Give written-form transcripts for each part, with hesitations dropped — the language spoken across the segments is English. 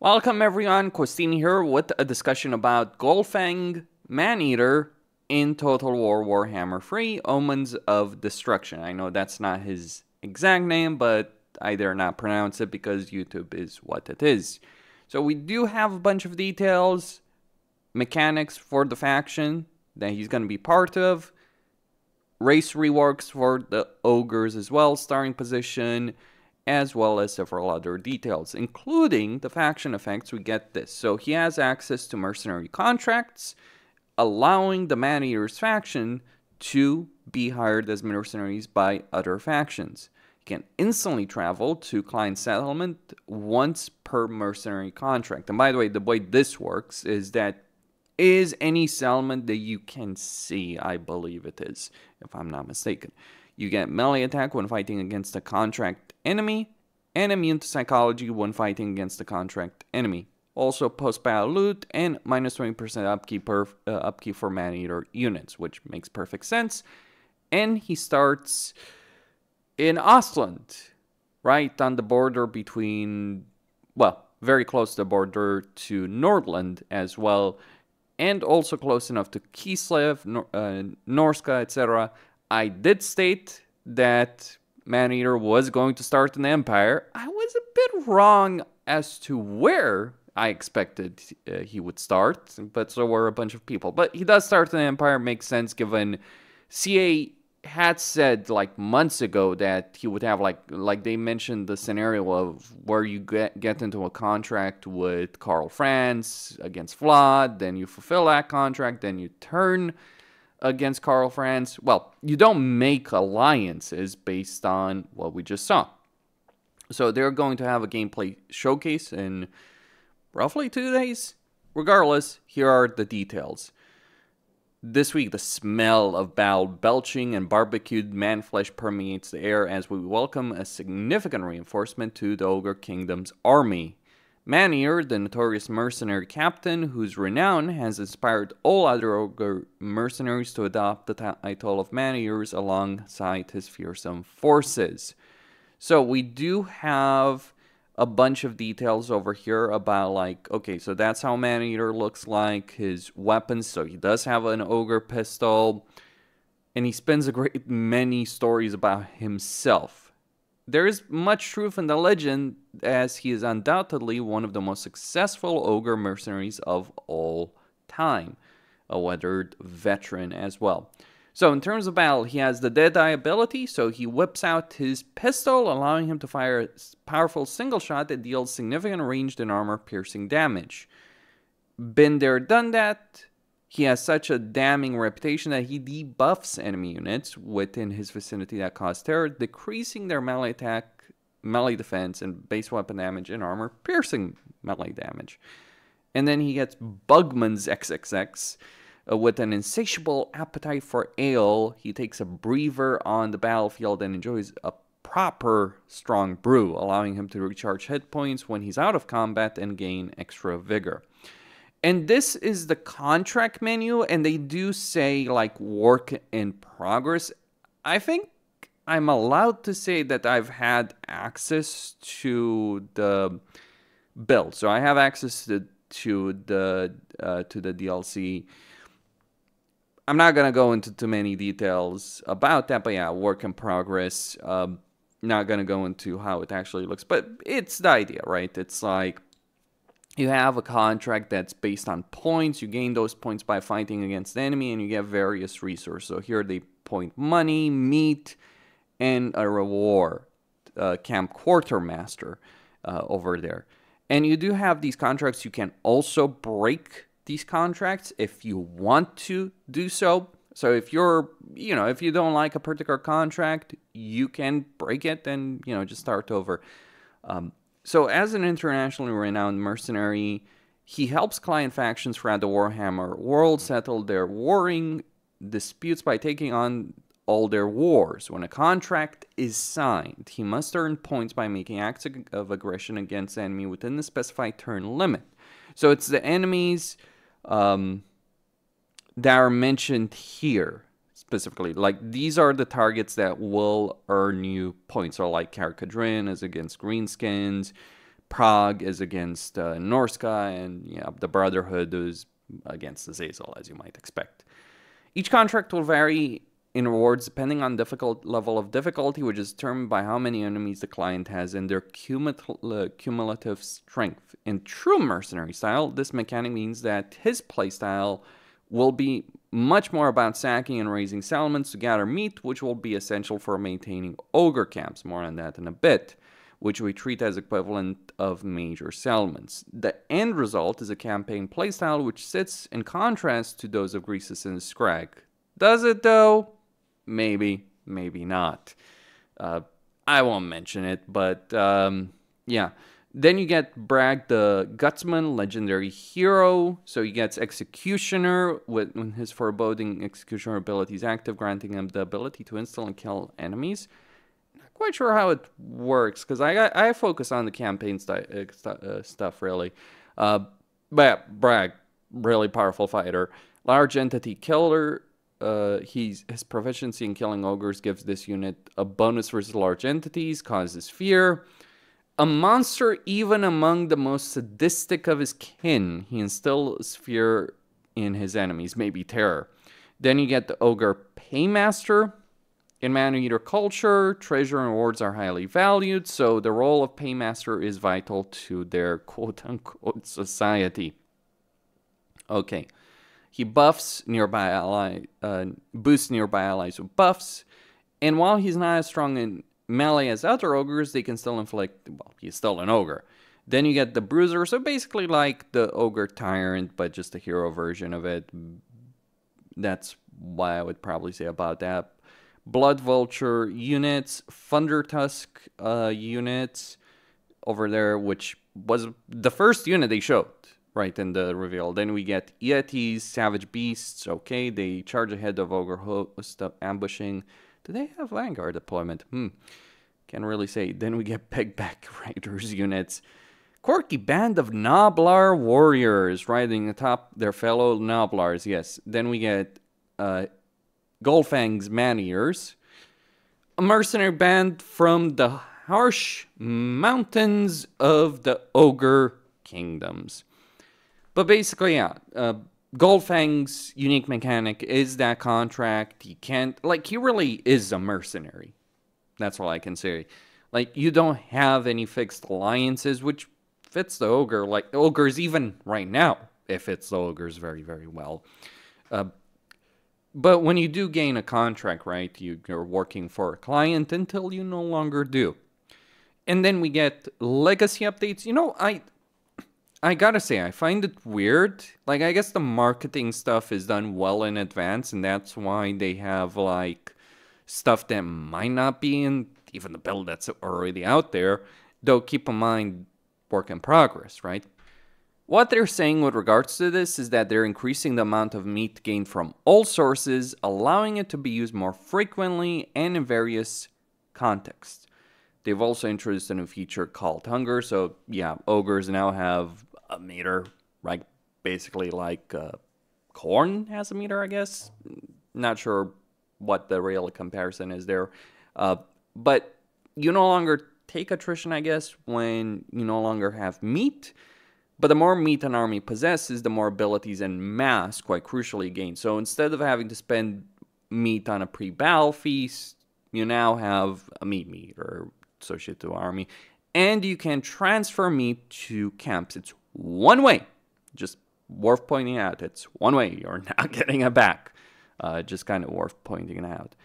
Welcome everyone, Costine here with a discussion about Golgfang Maneater in Total War Warhammer 3, Omens of Destruction. I know that's not his exact name, but I dare not pronounce it because YouTube is what it is. So we do have a bunch of details, mechanics for the faction that he's going to be part of, race reworks for the ogres as well, starting position, as well as several other details, including the faction effects. We get this. So he has access to mercenary contracts, allowing the Maneater's faction to be hired as mercenaries by other factions. He can instantly travel to client settlement once per mercenary contract. And by the way this works is that any settlement that you can see, I believe it is, if I'm not mistaken. You get melee attack when fighting against a contract enemy, and immune to psychology when fighting against a contract enemy. Also post-battle loot and minus 20% upkeep for Maneater units, which makes perfect sense. And he starts in Ostland, right on the border between, well, very close to the border to Nordland as well, and also close enough to Kislev, Norska, etc. I did state that Maneater was going to start an empire. I was a bit wrong as to where I expected he would start, but so were a bunch of people. But he does start an empire, makes sense given CA had said like months ago that he would have like they mentioned the scenario of where you get into a contract with Karl Franz against Vlad, then you fulfill that contract, then you turn against Karl Franz. Well, you don't make alliances based on what we just saw. So they're going to have a gameplay showcase in roughly 2 days. Regardless, here are the details. This week, the smell of battle belching and barbecued man flesh permeates the air as we welcome a significant reinforcement to the Ogre Kingdom's army. Maneater, the notorious mercenary captain whose renown has inspired all other ogre mercenaries to adopt the title of Maneaters alongside his fearsome forces. So we do have a bunch of details over here about like, okay, so that's how Maneater looks like, his weapons. So he does have an ogre pistol, and he spins a great many stories about himself. There is much truth in the legend, as he is undoubtedly one of the most successful ogre mercenaries of all time. A weathered veteran as well. So in terms of battle, he has the Deadeye ability, so he whips out his pistol, allowing him to fire a powerful single shot that deals significant ranged and armor-piercing damage. Been there, done that. He has such a damning reputation that he debuffs enemy units within his vicinity that cause terror, decreasing their melee attack, melee defense, and base weapon damage and armor-piercing melee damage. And then he gets Bugman's XXX. With an insatiable appetite for ale, he takes a breather on the battlefield and enjoys a proper strong brew, allowing him to recharge hit points when he's out of combat and gain extra vigor. And this is the contract menu, and they do say, like, work in progress. I think I'm allowed to say that I've had access to the build. So I have access to the DLC. I'm not going to go into too many details about that, but yeah, work in progress. Not going to go into how it actually looks, but it's the idea, right? It's like, you have a contract that's based on points. You gain those points by fighting against the enemy, and you get various resources. So here they point money, meat, and a reward. Camp Quartermaster over there. And you do have these contracts. You can also break these contracts if you want to do so. So if you're, if you don't like a particular contract, you can break it and, just start over. So as an internationally renowned mercenary, he helps client factions throughout the Warhammer world settle their warring disputes by taking on all their wars. When a contract is signed, he must earn points by making acts of aggression against the enemy within the specified turn limit. So it's the enemies that are mentioned here specifically. Like, these are the targets that will earn you points. So like Carcadrin is against greenskins, Prague is against Norska, and yeah, the Brotherhood is against Azazel, as you might expect. Each contract will vary in rewards depending on level of difficulty, which is determined by how many enemies the client has and their cumulative strength. In true mercenary style, this mechanic means that his playstyle will be much more about sacking and raising settlements to gather meat, which will be essential for maintaining ogre camps. More on that in a bit, which we treat as equivalent of major settlements. The end result is a campaign playstyle which sits in contrast to those of Greasus and Scrag. Does it though? Maybe, maybe not. I won't mention it, but yeah. Then you get Bragg the Gutsman, legendary hero. So he gets Executioner when his foreboding Executioner ability is active, granting him the ability to install and kill enemies. Not quite sure how it works, because I focus on the campaign stuff, really. But yeah, Bragg, really powerful fighter. Large entity killer. His proficiency in killing ogres gives this unit a bonus versus large entities, causes fear. A monster even among the most sadistic of his kin. He instills fear in his enemies, maybe terror. Then you get the Ogre Paymaster. In Maneater culture, treasure and rewards are highly valued, so the role of Paymaster is vital to their quote-unquote society. Okay. He buffs nearby boosts nearby allies with buffs, and while he's not as strong in melee as other ogres, they can still inflict, well, he's still an ogre. Then you get the Bruiser, so basically like the Ogre Tyrant, but just a hero version of it. That's what I would probably say about that. Blood Vulture units, Thunder Tusk units over there, which was the first unit they showed right in the reveal. Then we get Yetis, Savage Beasts. Okay, they charge ahead of Ogre Host, ambushing. Do they have Vanguard deployment? Can't really say. Then we get Pegback Riders units. Quirky band of Noblar warriors riding atop their fellow Noblars, yes. Then we get Golgfang Maneaters. A mercenary band from the harsh mountains of the Ogre Kingdoms. But basically, yeah, Golgfang's unique mechanic is that contract. He can't, like, he really is a mercenary. That's all I can say. Like, you don't have any fixed alliances, which fits the Ogre. Like, the Ogres, even right now, it fits the Ogres very, very well. But when you do gain a contract, right, you're working for a client until you no longer do. And then we get legacy updates. You know, I gotta say, I find it weird. Like, I guess the marketing stuff is done well in advance, and that's why they have, like, stuff that might not be in even the build that's already out there. Though, keep in mind, work in progress, right? What they're saying with regards to this is that they're increasing the amount of meat gained from all sources, allowing it to be used more frequently and in various contexts. They've also introduced a new feature called Hunger, so yeah, ogres now have a meter, right? Basically like corn has a meter, I guess. Not sure what the real comparison is there. But you no longer take attrition, I guess, when you no longer have meat. But the more meat an army possesses, the more abilities and mass, quite crucially, gain. So instead of having to spend meat on a pre-battle feast, you now have a meat meter associated to army. And you can transfer meat to camps. It's one way. Just worth pointing out. It's one way. You're not getting it back. Just kind of worth pointing out.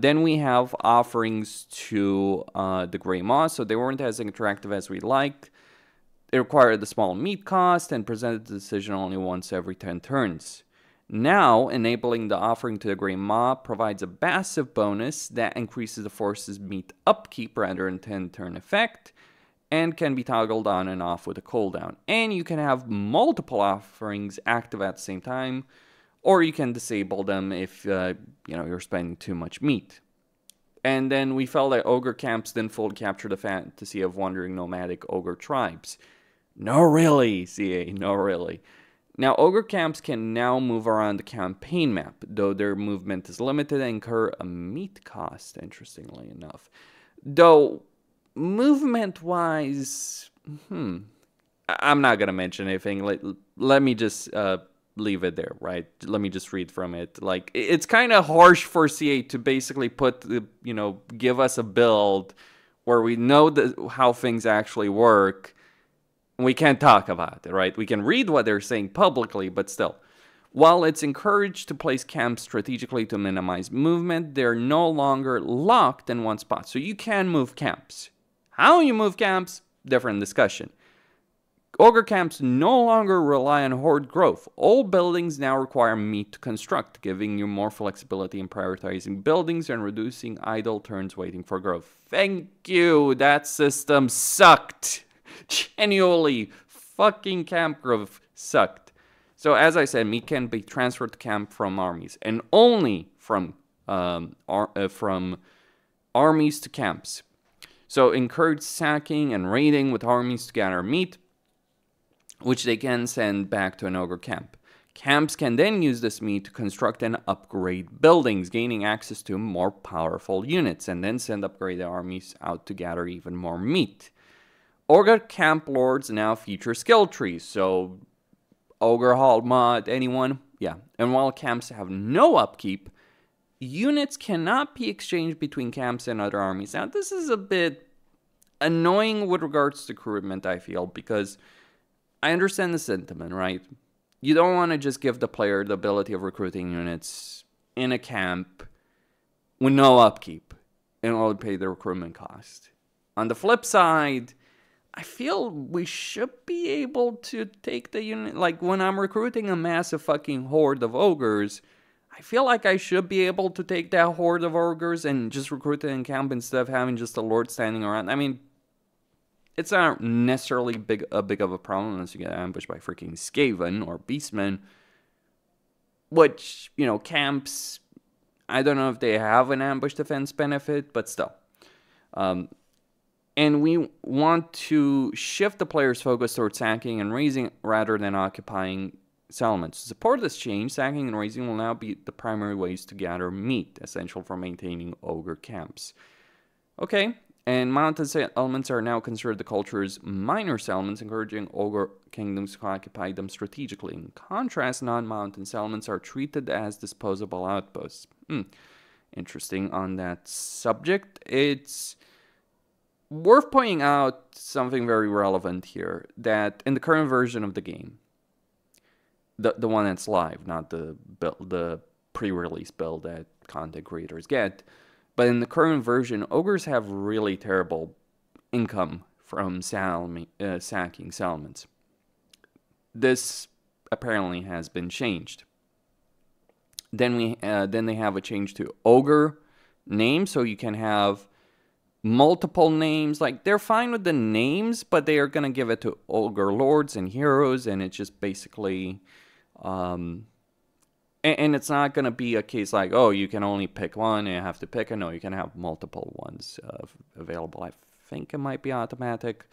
Then we have offerings to the Grey Moss. So they weren't as interactive as we'd like. It required a small meat cost and presented the decision only once every 10 turns. Now, enabling the offering to the Grey Maw provides a passive bonus that increases the force's meat upkeep rather than 10-turn effect, and can be toggled on and off with a cooldown. And you can have multiple offerings active at the same time, or you can disable them if you're spending too much meat. And then we felt that ogre camps didn't fully capture the fantasy of wandering nomadic ogre tribes. No really, CA, no really. Now, ogre camps can now move around the campaign map, though their movement is limited and incur a meat cost, interestingly enough. Though, Movement-wise, I'm not going to mention anything. Let me just leave it there, right? Let me just read from it. Like, it's kind of harsh for CA to basically give us a build where we know how things actually work. We can't talk about it, right? We can read what they're saying publicly, but still. While it's encouraged to place camps strategically to minimize movement, they're no longer locked in one spot. So you can move camps. How you move camps, different discussion. Ogre camps no longer rely on horde growth. All buildings now require meat to construct, giving you more flexibility in prioritizing buildings and reducing idle turns waiting for growth. Thank you! That system sucked! Genuinely, fucking camp growth sucked. So as I said, meat can be transferred to camp from armies, and only from armies to camps. So encourage sacking and raiding with armies to gather meat, which they can send back to an ogre camp. Camps can then use this meat to construct and upgrade buildings, gaining access to more powerful units, and then send upgraded armies out to gather even more meat. Ogre camp lords now feature skill trees, so Ogre Hall mod, anyone? Yeah. And while camps have no upkeep, units cannot be exchanged between camps and other armies. Now, this is a bit annoying with regards to recruitment, I feel, because I understand the sentiment, right? You don't want to just give the player the ability of recruiting units in a camp with no upkeep in order to pay the recruitment cost. On the flip side, I feel we should be able to take the unit, like when I'm recruiting a massive fucking horde of ogres, I feel like I should be able to take that horde of ogres and just recruit it in camp instead of having just a lord standing around. I mean, it's not necessarily big of a problem unless you get ambushed by freaking Skaven or Beastmen, which, camps, I don't know if they have an ambush defense benefit, but still. And we want to shift the player's focus towards sacking and raising rather than occupying settlements. To support this change, sacking and raising will now be the primary ways to gather meat, essential for maintaining ogre camps. Okay, and mountain settlements are now considered the culture's minor settlements, encouraging ogre kingdoms to occupy them strategically. In contrast, non-mountain settlements are treated as disposable outposts. Interesting on that subject. It's worth pointing out something very relevant here, that in the current version of the game, the one that's live, not the pre-release build that content creators get, but in the current version, ogres have really terrible income from sacking settlements. This apparently has been changed. Then they have a change to ogre name, so you can have multiple names. Like, they're fine with the names, but they are going to give it to ogre lords and heroes, and it's just basically and it's not going to be a case like, oh, you can only pick one and you have to pick a. No, you can have multiple ones available. I think it might be automatic.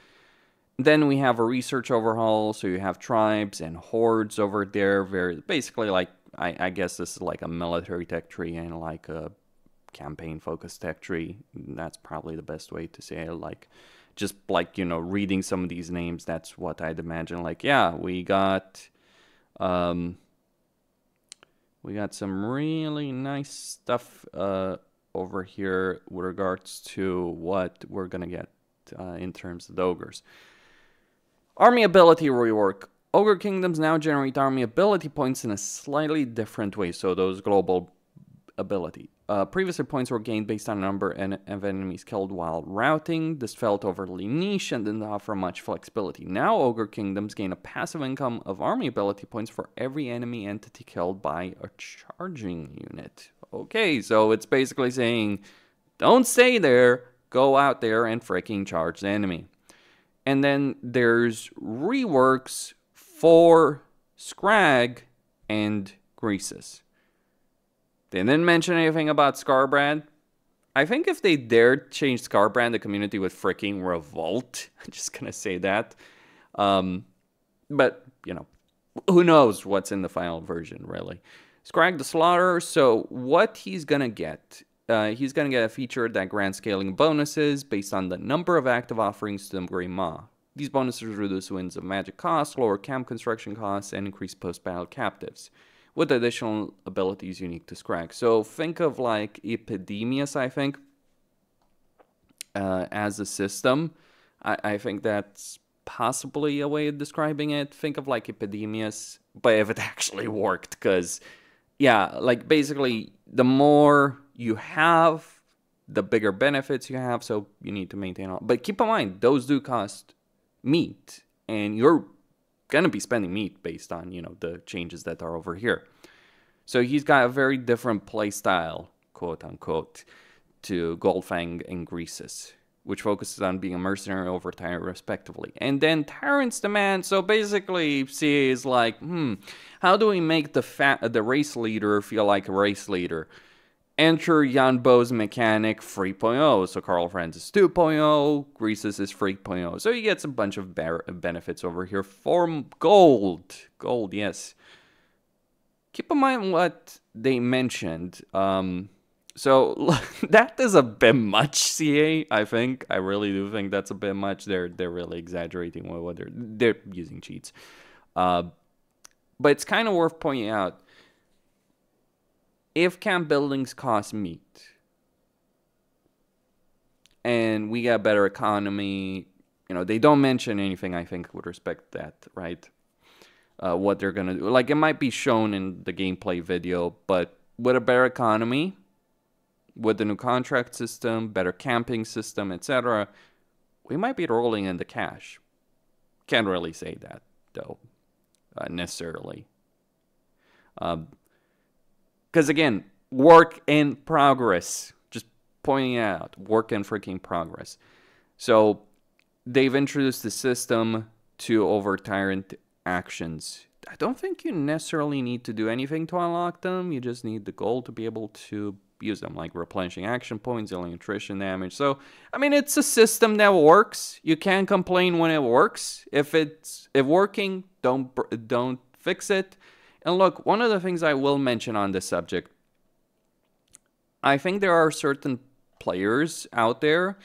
Then we have a research overhaul, so you have tribes and hordes over there. Basically, like, I guess this is like a military tech tree and like a campaign-focused tech tree. That's probably the best way to say it. Like, just like, reading some of these names, that's what I'd imagine. Like, yeah, we got some really nice stuff over here with regards to what we're gonna get in terms of the ogres. Army ability rework. Ogre kingdoms now generate army ability points in a slightly different way. So those global ability. Previously, points were gained based on a number of enemies killed while routing. This felt overly niche and didn't offer much flexibility. Now, Ogre Kingdoms gain a passive income of army ability points for every enemy entity killed by a charging unit. Okay, so it's basically saying, don't stay there, go out there and freaking charge the enemy. And then there's reworks for Scrag and Greases. They didn't mention anything about Scarbrand. I think if they dared change Scarbrand, the community would freaking revolt. I'm just going to say that. But, who knows what's in the final version, really. Scrag the Slaughterer. So what he's going to get he's going to get a feature that grants scaling bonuses based on the number of active offerings to the Grey Maw. These bonuses reduce winds of magic costs, lower camp construction costs, and increase post-battle captives, with additional abilities unique to Scrag. So think of like Epidemius, I think, as a system. I think that's possibly a way of describing it. Think of like Epidemius, but if it actually worked, because, yeah, like basically the more you have, the bigger benefits you have, so you need to maintain all. But keep in mind, those do cost meat, and you're going to be spending meat based on, you know, the changes that are over here. So he's got a very different play style, quote unquote, to Golgfang and Greases, which focuses on being a mercenary over tyrant respectively. And then Tyrant's Demand, so basically CA is like, how do we make the race leader feel like a race leader? Enter Jan Bo's mechanic 3.0, so Carl Francis 2.0, Greases is 3.0. So he gets a bunch of benefits over here for gold. Gold, yes. Keep in mind what they mentioned. So that is a bit much, CA, I think. I really do think that's a bit much. They're really exaggerating with what they're using cheats. But it's kind of worth pointing out, if camp buildings cost meat, and we got better economy, you know, they don't mention anything, I think, with respect to that, right? What they're going to do. Like, it might be shown in the gameplay video, but with a better economy, with the new contract system, better camping system, etc., we might be rolling in the cash. Can't really say that, though, necessarily. Because, again, work in progress. Just pointing out, work in freaking progress. So, they've introduced the system to over-tyrant actions. I don't think you necessarily need to do anything to unlock them. You just need the gold to be able to use them, like replenishing action points, dealing attrition damage. So, I mean, it's a system that works. You can't complain when it works. If working, don't fix it. And look, one of the things I will mention on this subject, I think there are certain players out there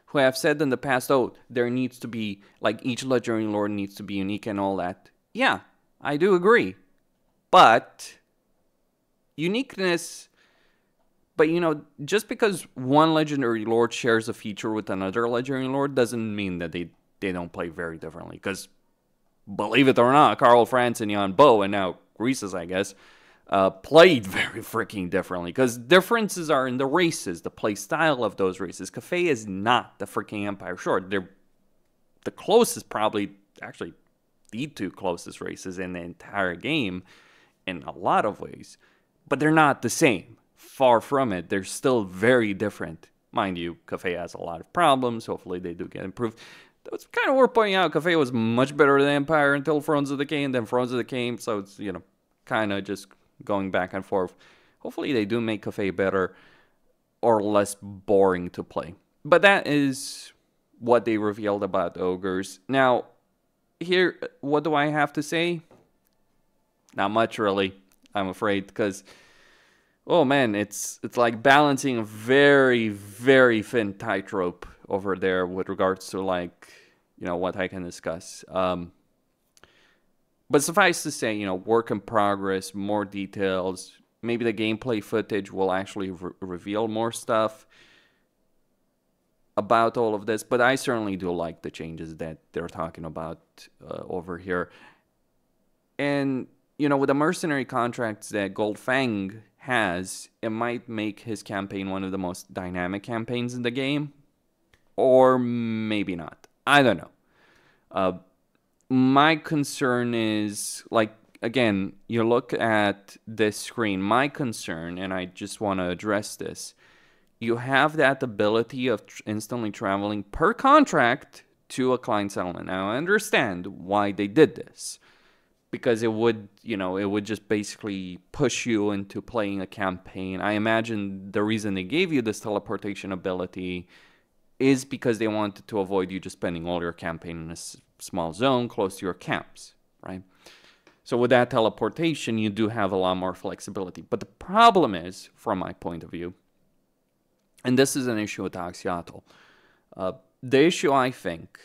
who have said in the past, oh, there needs to be, like, each legendary lord needs to be unique and all that. Yeah, I do agree. But uniqueness, but, you know, just because one legendary lord shares a feature with another legendary lord doesn't mean that they don't play very differently. Because, believe it or not, Carl Franz and Jan Bo, and now Greases, I guess, played very freaking differently. Because differences are in the races, the play style of those races. Cafe is not the freaking Empire Short. They're the closest, probably, actually, the two closest races in the entire game in a lot of ways. But they're not the same. Far from it. They're still very different. Mind you, Cafe has a lot of problems. Hopefully they do get improved. It's kind of worth pointing out, Cafe was much better than Empire until Thrones of the King, then Thrones of the King, so it's, you know, kind of just going back and forth. Hopefully they do make Cafe better or less boring to play. But that is what they revealed about Ogres. Now, here, what do I have to say? Not much, really, I'm afraid, because, oh man, it's like balancing a very, very thin tightrope over there with regards to, like, you know, what I can discuss. But suffice to say, you know, work in progress, more details. Maybe the gameplay footage will actually reveal more stuff about all of this. But I certainly do like the changes that they're talking about over here. And, you know, with the mercenary contracts that Golgfang has, it might make his campaign one of the most dynamic campaigns in the game. Or maybe not. I don't know. My concern is, like, again, you look at this screen. My concern, and I just want to address this, you have that ability of instantly traveling per contract to a client settlement. Now, I understand why they did this. Because it would, you know, it would just basically push you into playing a campaign. I imagine the reason they gave you this teleportation ability is because they wanted to avoid you just spending all your campaign in a small zone close to your camps, right? So with that teleportation, you do have a lot more flexibility. But the problem is, from my point of view, And this is an issue with Axiatl. The issue, I think,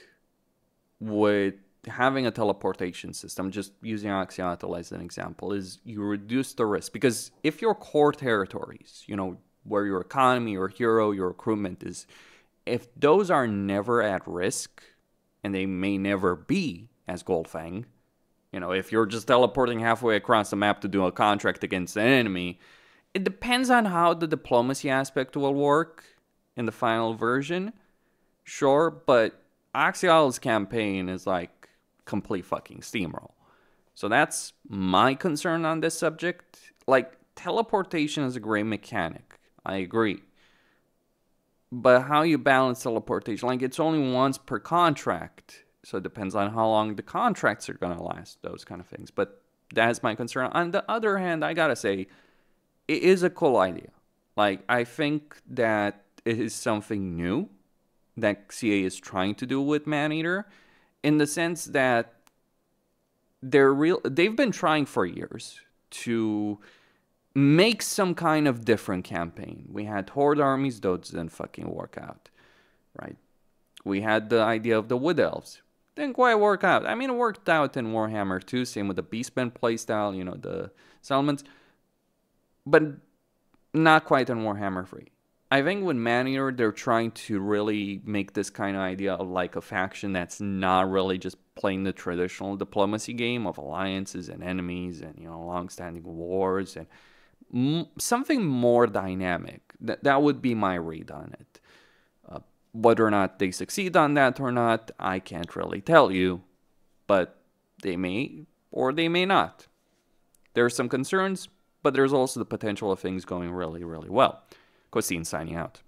with having a teleportation system, just using Axiatl as an example, is you reduce the risk. Because if your core territories, you know, where your economy, your hero, your recruitment is, if those are never at risk, and they may never be as Golgfang, you know, if you're just teleporting halfway across the map to do a contract against an enemy, it depends on how the diplomacy aspect will work in the final version. Sure, but Axiatl's campaign is like complete fucking steamroll. So that's my concern on this subject. Like, teleportation is a great mechanic. I agree. But how you balance teleportation, like, it's only once per contract. So it depends on how long the contracts are going to last, those kind of things. But that's my concern. On the other hand, I gotta say, it is a cool idea. Like, I think that it is something new that CA is trying to do with Maneater, in the sense that they've been trying for years to make some kind of different campaign. We had Horde armies, those didn't fucking work out, right? We had the idea of the Wood Elves. Didn't quite work out. I mean, it worked out in Warhammer 2, same with the Beastmen playstyle, you know, the settlements, but not quite in Warhammer 3. I think with Maneater, they're trying to really make this kind of idea of like a faction that's not really just playing the traditional diplomacy game of alliances and enemies and, you know, long-standing wars, and something more dynamic. That would be my read on it. Whether or not they succeed on that or not, I can't really tell you, but they may or they may not. There are some concerns, but there's also the potential of things going really, really well. Cosine signing out.